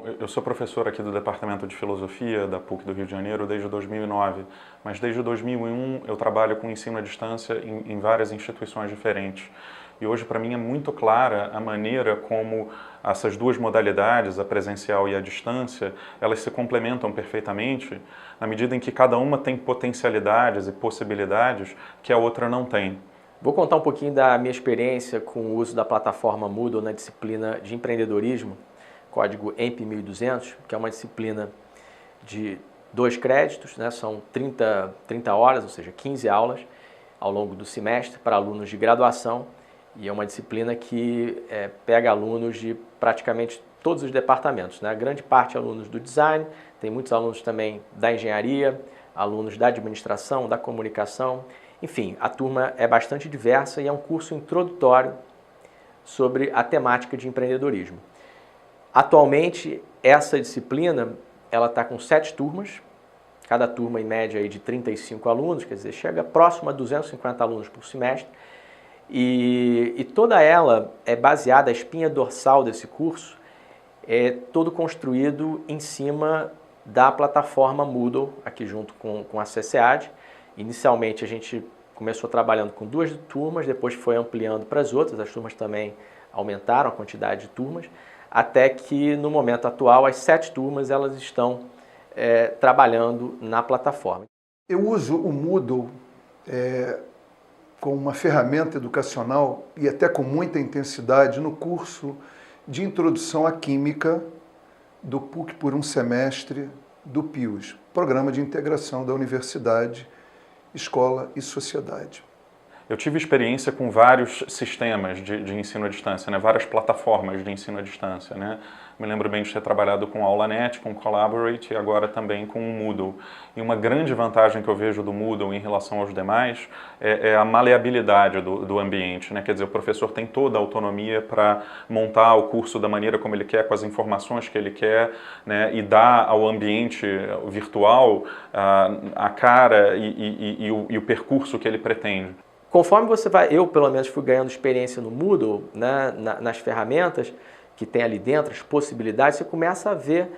Bom, eu sou professor aqui do Departamento de Filosofia da PUC do Rio de Janeiro desde 2009, mas desde 2001 eu trabalho com ensino à distância em várias instituições diferentes. E hoje para mim é muito clara a maneira como essas duas modalidades, a presencial e a distância, elas se complementam perfeitamente, na medida em que cada uma tem potencialidades e possibilidades que a outra não tem. Vou contar um pouquinho da minha experiência com o uso da plataforma Moodle na disciplina de empreendedorismo, código EMP 1200, que é uma disciplina de 2 créditos, né? São 30 horas, ou seja, 15 aulas ao longo do semestre para alunos de graduação, e é uma disciplina que pega alunos de praticamente todos os departamentos, né? Grande parte alunos do design, tem muitos alunos também da engenharia, alunos da administração, da comunicação. Enfim, a turma é bastante diversa e é um curso introdutório sobre a temática de empreendedorismo. Atualmente, essa disciplina ela está com 7 turmas, cada turma em média aí de 35 alunos, quer dizer, chega próximo a 250 alunos por semestre, e toda ela é baseada, a espinha dorsal desse curso é todo construído em cima da plataforma Moodle, aqui junto com a CCAD. Inicialmente a gente começou trabalhando com 2 turmas, depois foi ampliando para as outras, as turmas também aumentaram a quantidade de turmas, até que no momento atual as 7 turmas elas estão trabalhando na plataforma. Eu uso o Moodle como uma ferramenta educacional e até com muita intensidade no curso de Introdução à Química do PUC por um semestre do PIUS, Programa de Integração da Universidade, Escola e Sociedade. Eu tive experiência com vários sistemas de ensino à distância, né? Várias plataformas de ensino à distância, né? Me lembro bem de ter trabalhado com AulaNet, com Collaborate e agora também com o Moodle. E uma grande vantagem que eu vejo do Moodle em relação aos demais é a maleabilidade do ambiente, né? Quer dizer, o professor tem toda a autonomia para montar o curso da maneira como ele quer, com as informações que ele quer, né? E dar ao ambiente virtual a cara e o percurso que ele pretende. Conforme você vai, eu pelo menos fui ganhando experiência no Moodle, né, nas ferramentas que tem ali dentro, as possibilidades, você começa a ver,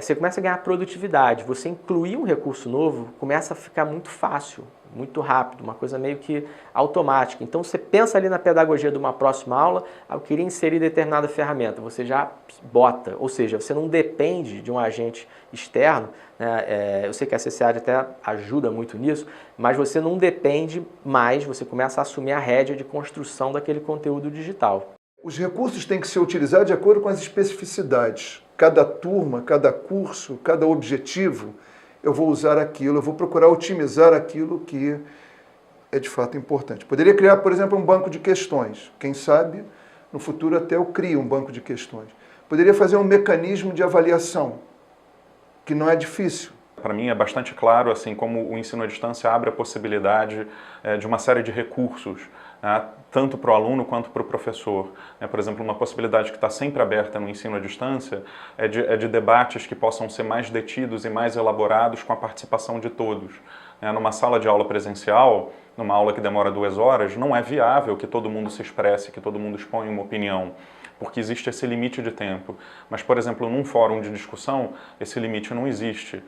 você começa a ganhar produtividade. Você incluir um recurso novo começa a ficar muito fácil, muito rápido, uma coisa meio que automática. Então você pensa ali na pedagogia de uma próxima aula, eu queria inserir determinada ferramenta, você já bota, ou seja, você não depende de um agente externo, né? Eu sei que a CCAD até ajuda muito nisso, mas você não depende mais, você começa a assumir a rédea de construção daquele conteúdo digital. Os recursos têm que ser utilizados de acordo com as especificidades. Cada turma, cada curso, cada objetivo, eu vou usar aquilo, eu vou procurar otimizar aquilo que é de fato importante. Poderia criar, por exemplo, um banco de questões. Quem sabe, no futuro até eu crio um banco de questões. Poderia fazer um mecanismo de avaliação, que não é difícil. Para mim é bastante claro assim como o ensino à distância abre a possibilidade de uma série de recursos, né, tanto para o aluno quanto para o professor. Por exemplo, uma possibilidade que está sempre aberta no ensino à distância é de debates que possam ser mais detidos e mais elaborados com a participação de todos. Numa sala de aula presencial, numa aula que demora 2 horas, não é viável que todo mundo se expresse, que todo mundo exponha uma opinião, porque existe esse limite de tempo. Mas, por exemplo, num fórum de discussão, esse limite não existe.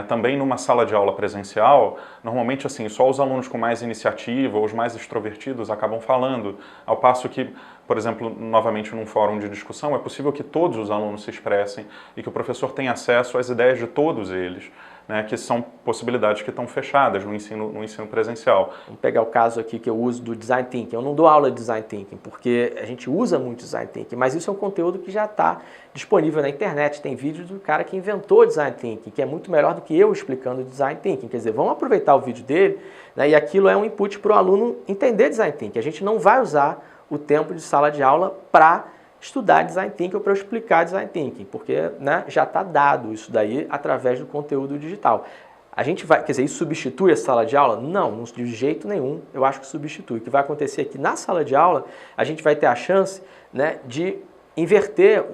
Também numa sala de aula presencial, normalmente assim, só os alunos com mais iniciativa ou os mais extrovertidos acabam falando, ao passo que, por exemplo, novamente num fórum de discussão, é possível que todos os alunos se expressem e que o professor tenha acesso às ideias de todos eles, né, que são possibilidades que estão fechadas no ensino presencial. Vamos pegar o caso aqui que eu uso do Design Thinking. Eu não dou aula de Design Thinking, porque a gente usa muito Design Thinking, mas isso é um conteúdo que já está disponível na internet. Tem vídeo do cara que inventou Design Thinking, que é muito melhor do que eu explicando Design Thinking. Quer dizer, vamos aproveitar o vídeo dele, né, e aquilo é um input para o aluno entender Design Thinking. A gente não vai usar o tempo de sala de aula para estudar Design Thinking ou para eu explicar Design Thinking, porque, né, já está dado isso daí através do conteúdo digital. A gente vai, quer dizer, isso substitui a sala de aula? Não, de jeito nenhum eu acho que substitui. O que vai acontecer é que na sala de aula a gente vai ter a chance, né, de inverter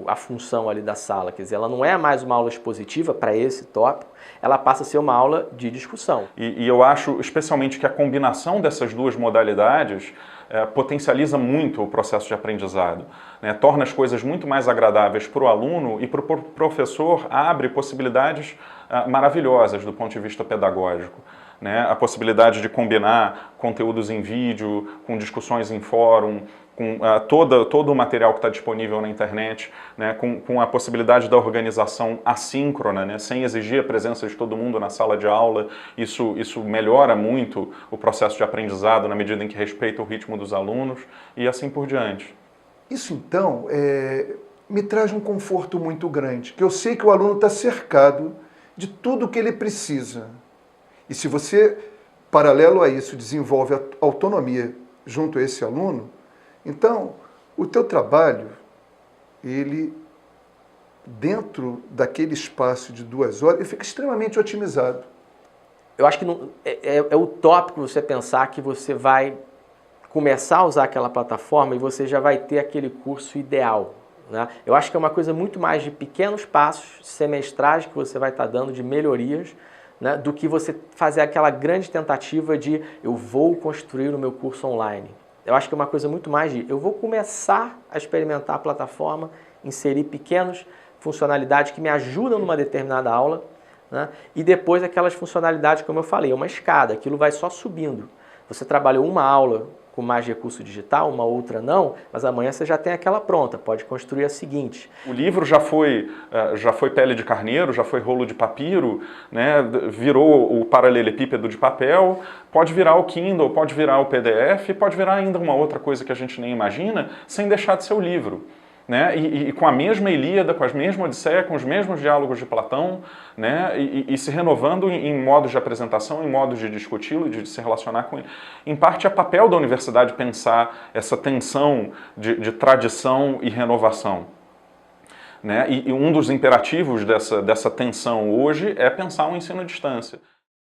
a função ali da sala, quer dizer, ela não é mais uma aula expositiva para esse tópico, ela passa a ser uma aula de discussão. E eu acho especialmente que a combinação dessas duas modalidades potencializa muito o processo de aprendizado, né? Torna as coisas muito mais agradáveis para o aluno e para o professor abre possibilidades maravilhosas do ponto de vista pedagógico. Né? A possibilidade de combinar conteúdos em vídeo, com discussões em fórum, com todo o material que está disponível na internet, né? Com a possibilidade da organização assíncrona, né? Sem exigir a presença de todo mundo na sala de aula. Isso melhora muito o processo de aprendizado na medida em que respeita o ritmo dos alunos e assim por diante. Isso, então, me traz um conforto muito grande, que eu sei que o aluno está cercado de tudo o que ele precisa. E se você, paralelo a isso, desenvolve a autonomia junto a esse aluno, então o teu trabalho, ele, dentro daquele espaço de 2 horas, ele fica extremamente otimizado. Eu acho que é utópico você pensar que você vai começar a usar aquela plataforma e você já vai ter aquele curso ideal, né? Eu acho que é uma coisa muito mais de pequenos passos semestrais que você vai estar dando, de melhorias, né, do que você fazer aquela grande tentativa de eu vou construir o meu curso online. Eu acho que é uma coisa muito mais de eu vou começar a experimentar a plataforma, inserir pequenas funcionalidades que me ajudam numa determinada aula, né, e depois aquelas funcionalidades, como eu falei, é uma escada, aquilo vai só subindo. Você trabalhou uma aula com mais recurso digital, uma outra não, mas amanhã você já tem aquela pronta, pode construir a seguinte. O livro já foi pele de carneiro, já foi rolo de papiro, né? Virou o paralelepípedo de papel, pode virar o Kindle, pode virar o PDF, pode virar ainda uma outra coisa que a gente nem imagina, sem deixar de ser o livro. Né? E com a mesma Ilíada, com a mesma Odisseia, com os mesmos diálogos de Platão, né? E se renovando em modos de apresentação, em modos de discuti-lo, de se relacionar com ele. Em parte é papel da universidade pensar essa tensão de tradição e renovação. Né? E um dos imperativos dessa tensão hoje é pensar um ensino à distância.